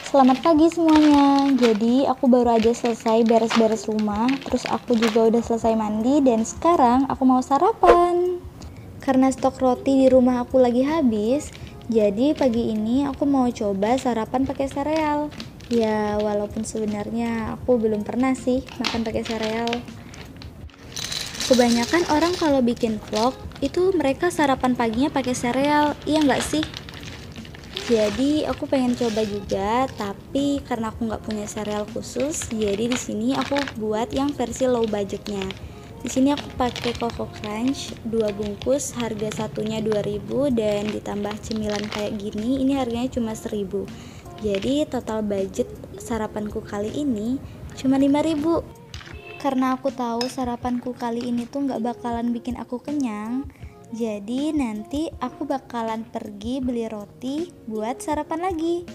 Selamat pagi semuanya. Jadi aku baru aja selesai beres-beres rumah, terus aku juga udah selesai mandi dan sekarang aku mau sarapan. Karena stok roti di rumah aku lagi habis, jadi pagi ini aku mau coba sarapan pakai sereal. Ya, walaupun sebenarnya aku belum pernah sih makan pakai sereal. Kebanyakan orang kalau bikin vlog itu mereka sarapan paginya pakai sereal, iya nggak sih? Jadi aku pengen coba juga, tapi karena aku nggak punya sereal khusus, jadi di sini aku buat yang versi low budgetnya. Di sini aku pakai Coco Crunch 2 bungkus, harga satunya 2000 dan ditambah cemilan kayak gini, ini harganya cuma 1000. Jadi total budget sarapanku kali ini cuma 5000. Karena aku tahu sarapanku kali ini tuh nggak bakalan bikin aku kenyang, jadi nanti aku bakalan pergi beli roti buat sarapan lagi.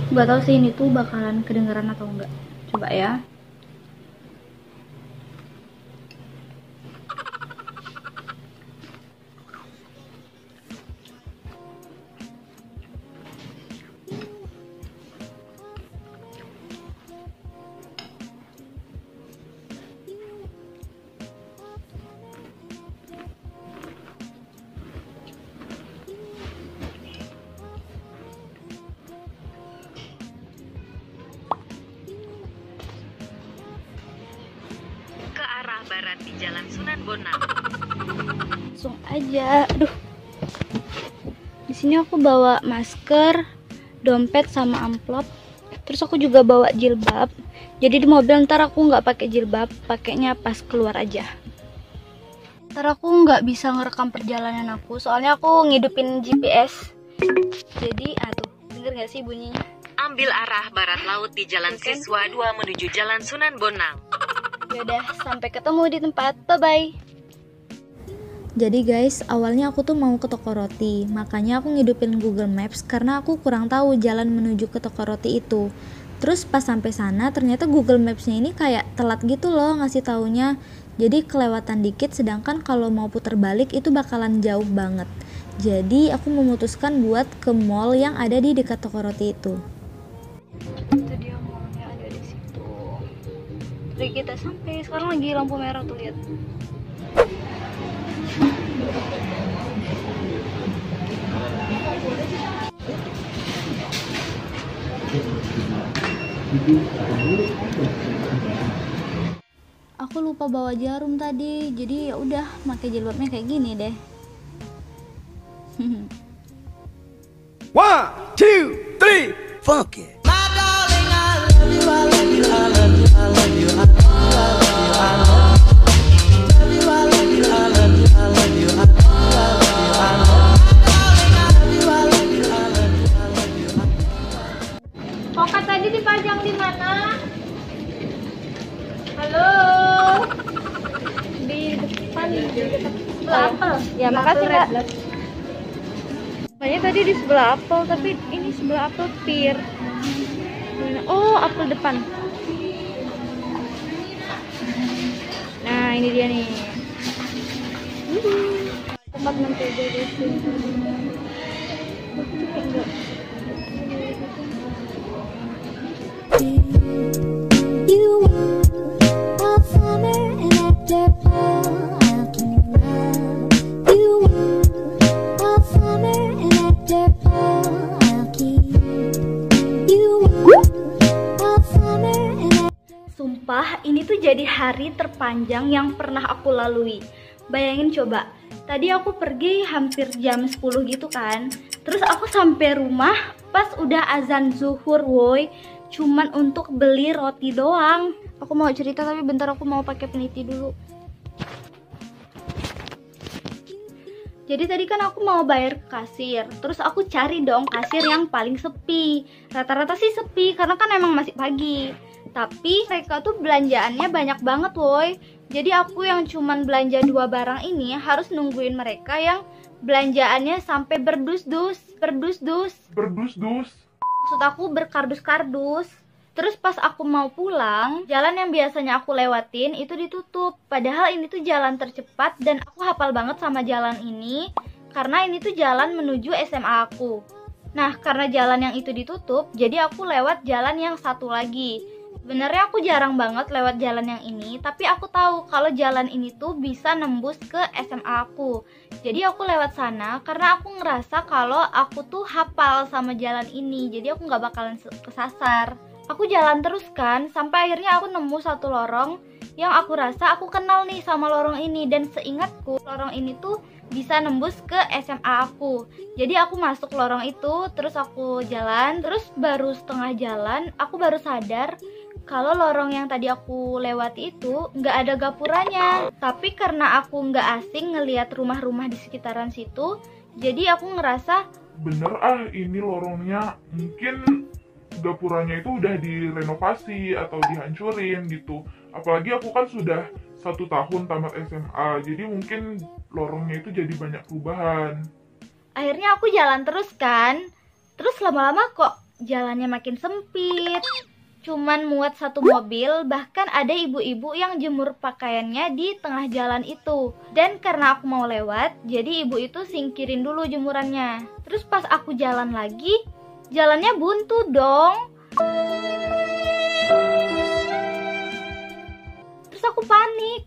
Gak tahu sih ini tuh bakalan kedengeran atau enggak. Coba ya. Barat di Jalan Sunan Bonang. Langsung aja. Aduh. Di sini aku bawa masker, dompet sama amplop. Terus aku juga bawa jilbab. Jadi di mobil ntar aku nggak pakai jilbab, pakainya pas keluar aja. Ntar aku nggak bisa ngerekam perjalanan aku, soalnya aku ngidupin GPS. Jadi, tuh, denger nggak sih bunyinya? Ambil arah barat laut di Jalan Siswa 2 menuju Jalan Sunan Bonang. Yaudah, sampai ketemu di tempat. Bye-bye. Jadi guys, awalnya aku tuh mau ke toko roti. Makanya aku ngidupin Google Maps karena aku kurang tahu jalan menuju ke toko roti itu. Terus pas sampai sana, ternyata Google Maps-nya ini kayak telat gitu loh ngasih taunya. Jadi kelewatan dikit, sedangkan kalau mau putar balik itu bakalan jauh banget. Jadi aku memutuskan buat ke mall yang ada di dekat toko roti itu. Jadi kita sampai, sekarang lagi lampu merah tuh, lihat. Aku lupa bawa jarum tadi, jadi ya udah pakai jilbabnya kayak gini deh. 1, 2, 3, fuck it. Pokat tadi dipajang di mana? Halo. Di depan, di dekat sebelah apel. Ya, makasih, Mbak. Makanya tadi di sebelah apel, tapi ini sebelah apel pir. Oh, apel depan. Nah, ini dia nih. Tempat mentega di sini. Sumpah, ini tuh jadi hari terpanjang yang pernah aku lalui. Bayangin coba, tadi aku pergi hampir jam 10 gitu kan. Terus aku sampai rumah pas udah azan zuhur woi. Cuman untuk beli roti doang. Aku mau cerita tapi bentar, aku mau pakai peniti dulu. Jadi tadi kan aku mau bayar ke kasir. Terus aku cari dong kasir yang paling sepi. Rata-rata sih sepi karena kan emang masih pagi. Tapi mereka tuh belanjaannya banyak banget woi. Jadi aku yang cuman belanja 2 barang ini harus nungguin mereka yang belanjaannya sampai berdus-dus. Maksud aku berkardus-kardus. Terus pas aku mau pulang, jalan yang biasanya aku lewatin itu ditutup. Padahal ini tuh jalan tercepat dan aku hafal banget sama jalan ini. karena ini tuh jalan menuju SMA aku. Nah, karena jalan yang itu ditutup, jadi aku lewat jalan yang satu lagi. Sebenarnya aku jarang banget lewat jalan yang ini, tapi aku tahu kalau jalan ini tuh bisa nembus ke SMA aku. Jadi aku lewat sana karena aku ngerasa kalau aku tuh hafal sama jalan ini, jadi aku nggak bakalan kesasar. Aku jalan terus kan, sampai akhirnya aku nemu satu lorong yang aku rasa aku kenal nih sama lorong ini. Dan seingatku, lorong ini tuh bisa nembus ke SMA aku. Jadi aku masuk lorong itu, terus aku jalan, terus baru setengah jalan aku baru sadar kalau lorong yang tadi aku lewati itu nggak ada gapuranya. Tapi karena aku nggak asing ngelihat rumah-rumah di sekitaran situ, jadi aku ngerasa bener ini lorongnya mungkin gapuranya itu udah direnovasi atau dihancurin gitu. Apalagi aku kan sudah 1 tahun tamat SMA, jadi mungkin lorongnya itu jadi banyak perubahan. Akhirnya aku jalan terus kan, terus lama-lama kok jalannya makin sempit, cuman muat satu mobil. Bahkan ada ibu-ibu yang jemur pakaiannya di tengah jalan itu. Dan karena aku mau lewat, jadi ibu itu singkirin dulu jemurannya. Terus pas aku jalan lagi, jalannya buntu dong. Terus aku panik,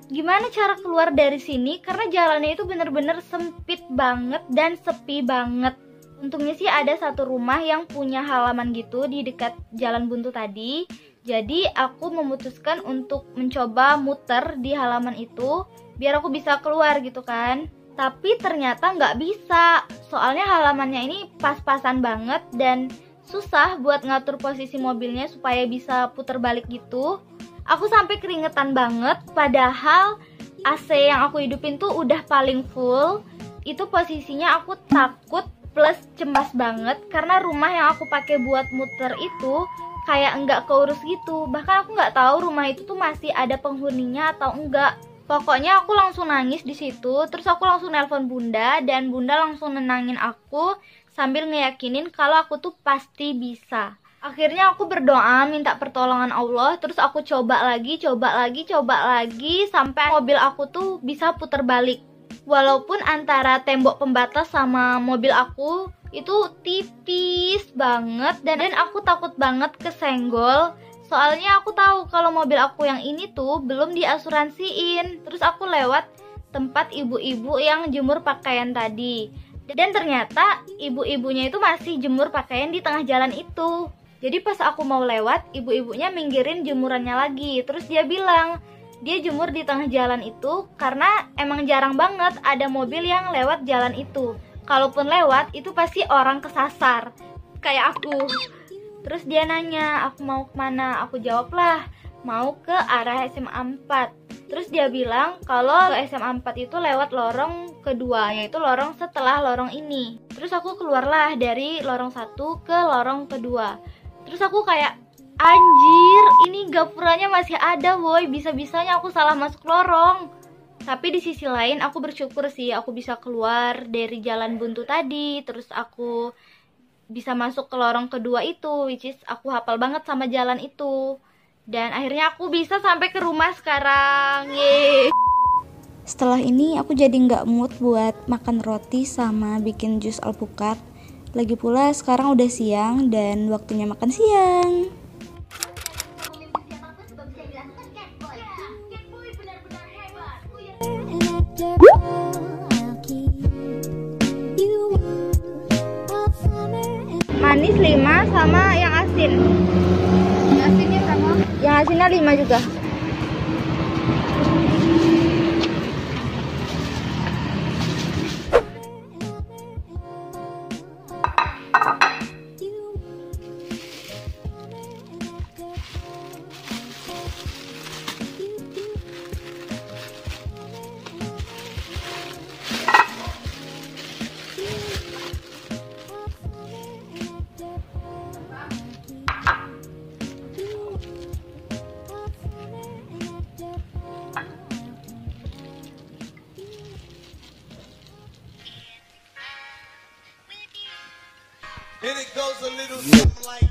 gimana cara keluar dari sini karena jalannya itu bener-bener sempit banget dan sepi banget. Untungnya sih ada satu rumah yang punya halaman gitu di dekat jalan buntu tadi. Jadi aku memutuskan untuk mencoba muter di halaman itu biar aku bisa keluar gitu kan. Tapi ternyata nggak bisa, soalnya halamannya ini pas-pasan banget dan susah buat ngatur posisi mobilnya supaya bisa puter balik gitu. Aku sampai keringetan banget, padahal AC yang aku hidupin tuh udah paling full. Itu posisinya aku takut plus cemas banget karena rumah yang aku pakai buat muter itu kayak nggak keurus gitu. Bahkan aku nggak tahu rumah itu tuh masih ada penghuninya atau enggak. Pokoknya aku langsung nangis di situ. Terus aku langsung nelpon bunda dan bunda langsung nenangin aku sambil ngeyakinin kalau aku tuh pasti bisa. Akhirnya aku berdoa minta pertolongan Allah. Terus aku coba lagi sampai mobil aku tuh bisa puter balik. Walaupun antara tembok pembatas sama mobil aku itu tipis banget dan aku takut banget kesenggol. Soalnya aku tahu kalau mobil aku yang ini tuh belum diasuransiin. Terus aku lewat tempat ibu-ibu yang jemur pakaian tadi. Dan ternyata ibu-ibunya itu masih jemur pakaian di tengah jalan itu. Jadi pas aku mau lewat, ibu-ibunya minggirin jemurannya lagi. Terus dia bilang, dia jemur di tengah jalan itu karena emang jarang banget ada mobil yang lewat jalan itu. Kalaupun lewat, itu pasti orang kesasar, kayak aku. Terus dia nanya, aku mau kemana? Aku jawablah, mau ke arah SMA 4. Terus dia bilang, kalau ke SMA 4 itu lewat lorong kedua, yaitu lorong setelah lorong ini. Terus aku keluarlah dari lorong 1 ke lorong kedua. Terus aku kayak, anjir, ini gapuranya masih ada woy, bisa-bisanya aku salah masuk lorong. Tapi di sisi lain aku bersyukur sih aku bisa keluar dari jalan buntu tadi. Terus aku bisa masuk ke lorong kedua itu, which is aku hafal banget sama jalan itu. Dan akhirnya aku bisa sampai ke rumah sekarang. Yeay. Setelah ini aku jadi nggak mood buat makan roti sama bikin jus alpukat. Lagi pula sekarang udah siang dan waktunya makan siang. Manis 5 sama yang asin. Yang asinnya sama? Yang asinnya 5 juga. And it goes a little something like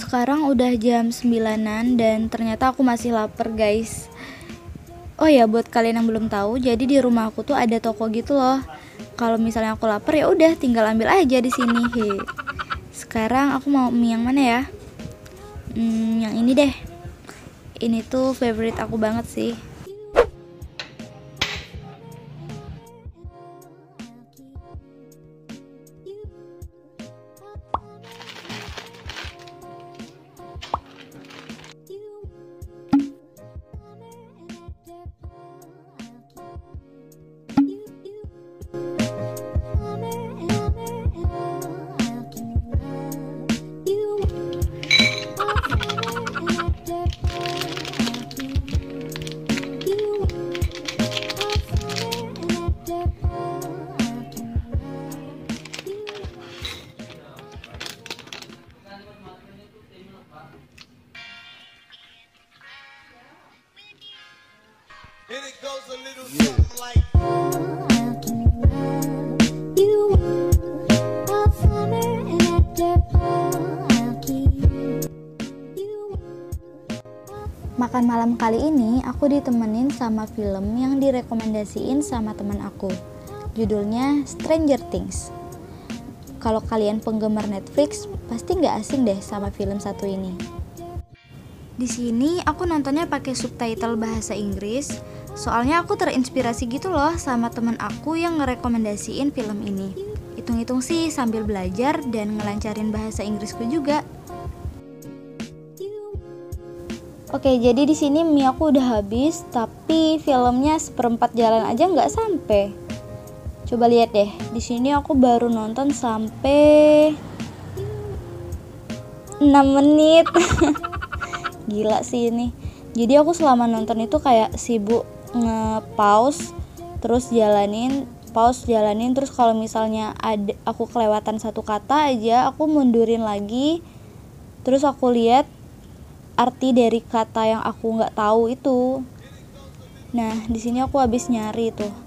Sekarang udah jam 9-an dan ternyata aku masih lapar, guys. Oh ya, buat kalian yang belum tahu, jadi di rumah aku tuh ada toko gitu loh. Kalau misalnya aku lapar ya udah tinggal ambil aja di sini. Sekarang aku mau mie yang mana ya? Yang ini deh. Ini tuh favorite aku banget sih. And it goes a little something like. Makan malam kali ini aku ditemenin sama film yang direkomendasiin sama teman aku. Judulnya Stranger Things. Kalau kalian penggemar Netflix, pasti nggak asing deh sama film satu ini. Di sini aku nontonnya pakai subtitle bahasa Inggris, soalnya aku terinspirasi gitu loh sama teman aku yang ngerekomendasiin film ini. Hitung-hitung sih sambil belajar dan ngelancarin bahasa Inggrisku juga. Oke, jadi di sini mie aku udah habis, tapi filmnya seperempat jalan aja nggak sampai. Coba lihat deh, di sini aku baru nonton sampai 6 menit. Gila sih ini. Jadi aku selama nonton itu kayak sibuk nge-pause, terus jalanin, terus kalau misalnya aku kelewatan satu kata aja, aku mundurin lagi, terus aku lihat arti dari kata yang aku nggak tahu itu. Nah, di sini aku habis nyari tuh.